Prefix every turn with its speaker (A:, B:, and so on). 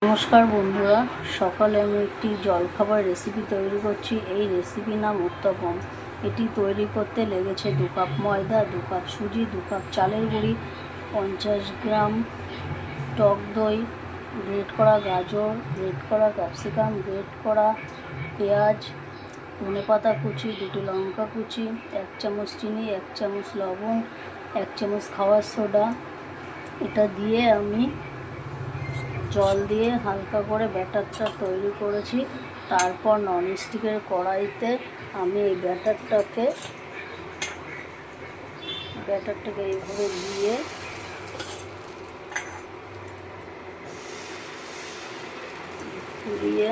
A: নমস্কার বন্ধুরা, সকালে আমি একটি জলখাবার রেসিপি তৈরি করছি। এই রেসিপি নাম উত্তপম। এটি তৈরি করতে লেগেছে 2 কাপ ময়দা, 2 কাপ সুজি, 2 কাপ চালের গুঁড়ি, 50 গ্রাম টক দই, গ্রেট করা গাজর, গ্রেট করা ক্যাপসিকাম, গ্রেট করা পেঁয়াজ, ধনেপাতা কুচি, 2টি লঙ্কা কুচি, 1 চামচ চিনি, 1 চামচ লবণ, 1 চামচ খাওয়ার সোডা। এটা দিয়ে আমি জল দিয়ে হালকা করে ব্যাটারটা তৈরি করেছি। তারপর ননস্টিকের কড়াইতে আমি এই ব্যাটারটাকে এইভাবে দিয়ে ঘুরিয়ে